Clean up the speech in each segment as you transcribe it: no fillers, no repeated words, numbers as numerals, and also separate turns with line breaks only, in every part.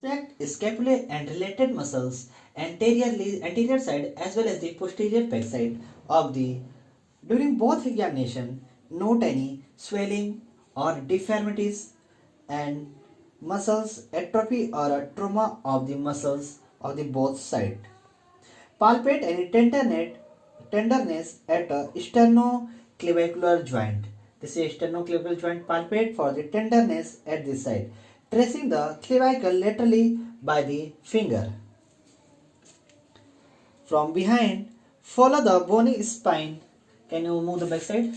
Subtract scapulae and related muscles anterior side as well as the posterior back side of the. During both examination, note any swelling or deformities and muscles atrophy or a trauma of the muscles of the both side. Palpate any tenderness at a sternoclavicular joint. This is sternoclavicular joint. Palpate for the tenderness at this side. Tracing the clavicle laterally by the finger. From behind, follow the bony spine. Can you move the back side?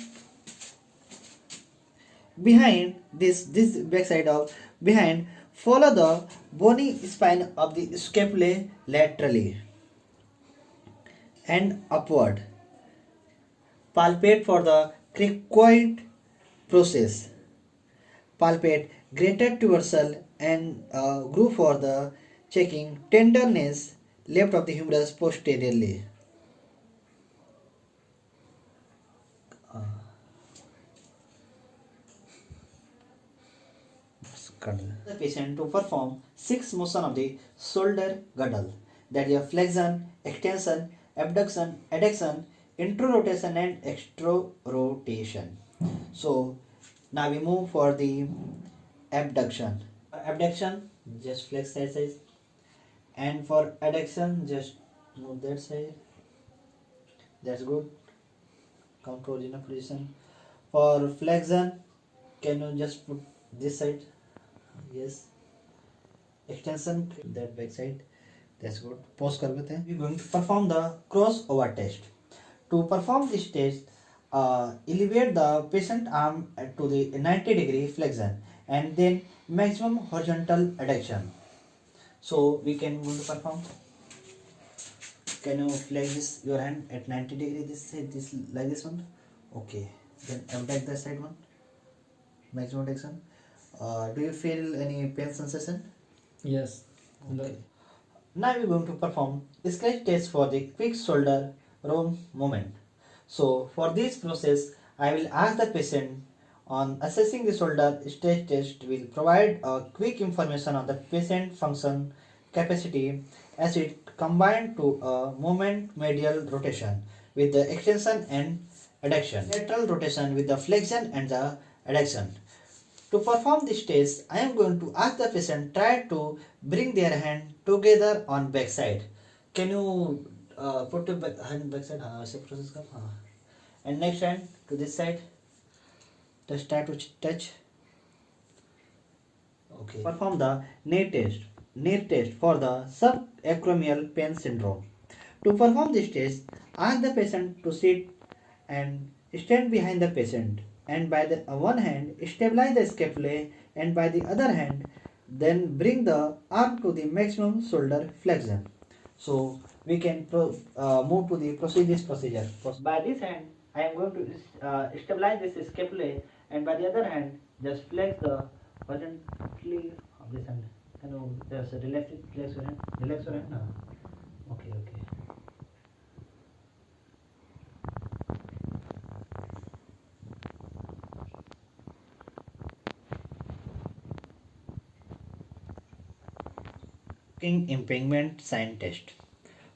Behind this back side of behind, follow the bony spine of the scapulae laterally and upward. Palpate for the cricoid process. Palpate greater dorsal and groove for the checking tenderness left of the humerus posteriorly. The patient to perform 6 motion of the shoulder girdle, that is flexion, extension, abduction, adduction, introrotation and extrorotation. So now we move for the abduction. Abduction, just flex that side, and for adduction, just move that side. That's good. Come to original position. For flexion, can you just put this side? Yes. Extension, that back side. That's good. Pause kar देते हैं. We're going to perform the crossover test. To perform this test, elevate the patient arm to the 90-degree flexion and then maximum horizontal adduction. So we can going to perform. Can you flex this your hand at 90 degree this like this one? Okay. Then abduct the side one. Maximum adduction. Do you feel any pain sensation?
Yes.
Okay. Now we are going to perform scratch test for the quick shoulder roll movement. So for this process, I will ask the patient on assessing the shoulder stretch test will provide a quick information on the patient function capacity as it combined to a movement medial rotation with the extension and adduction, lateral rotation with the flexion and the adduction. To perform this test, I am going to ask the patient try to bring their hand together on back side. Can you put your hand back side? ऐसे process कर. And next hand to this side. Just try to touch. Okay. Perform the knee test for the subacromial pain syndrome. To perform this test, ask the patient to sit and stand behind the patient, and by the one hand stabilize the scapulae, and by the other hand then bring the arm to the maximum shoulder flexion. So we can move to the procedure. By this hand I am going to stabilize this scapulae, and by the other hand just flex the horizontally of this hand. Can you just relax your hand? Relax your hand now. Okay. Impairment sign test.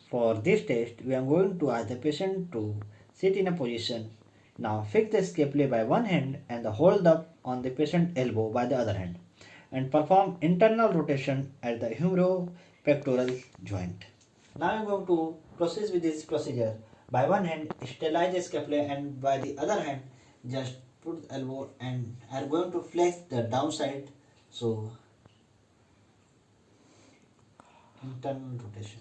For this test, we are going to ask the patient to sit in a position. Now fix the scapulae by one hand and hold up on the patient elbow by the other hand, and perform internal rotation at the humeropectoral joint. Now I am going to proceed with this procedure. By one hand stabilize the scapulae, and by the other hand just put the elbow, and I am going to flex the downside. So internal rotation.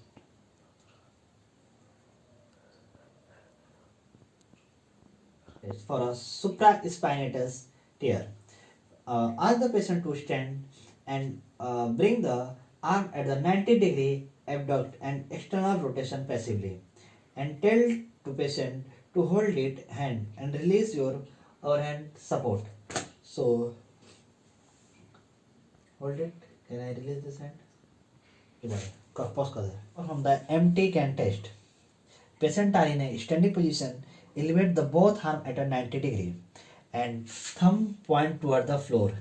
It's for a supraspinatus tear. Ask the patient to stand and bring the arm at the 90-degree abduct and external rotation passively, and tell to patient to hold it hand and release your overhand support. So hold it. Can I release this hand? From the empty can test. Patient are in a standing position. Elevate the both arm at a 90 degree and thumb point toward the floor.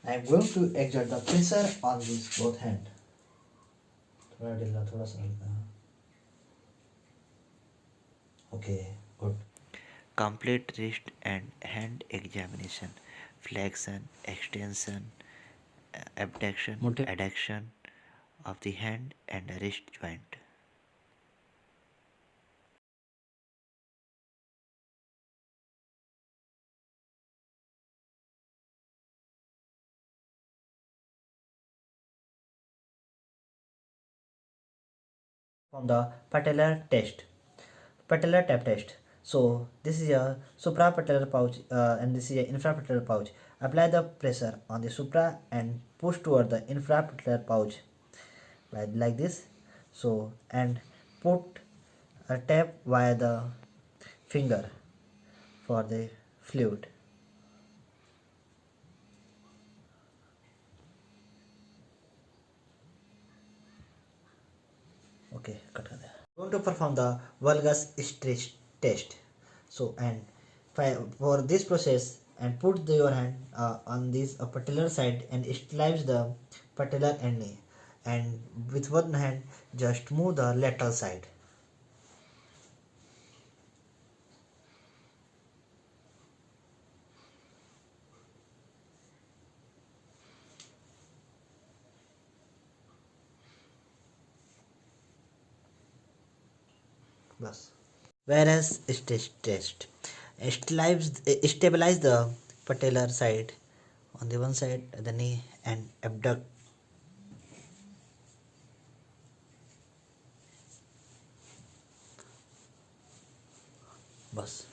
I am going to exert the pressure on this both hand. थोड़ा ढीला, थोड़ा सा हल्का. Okay, good.
Complete wrist and hand examination, flexion, extension, abduction, adduction of the hand and wrist joint.
From the patellar test, patellar tap test. So this is a suprapatellar pouch and this is a infrapatellar pouch. Apply the pressure on the supra and push toward the infrapatellar pouch like this. So and put a tap via the finger for the fluid. Okay, cut कर दिया. Going to perform the valgus stretch test. So and for this process and put your hand on this patellar side and stabilize the patellar end, and with one hand just move the lateral side. Bas. Whereas stretch test stabilize the patellar side on the one side the knee and abduct. Bas.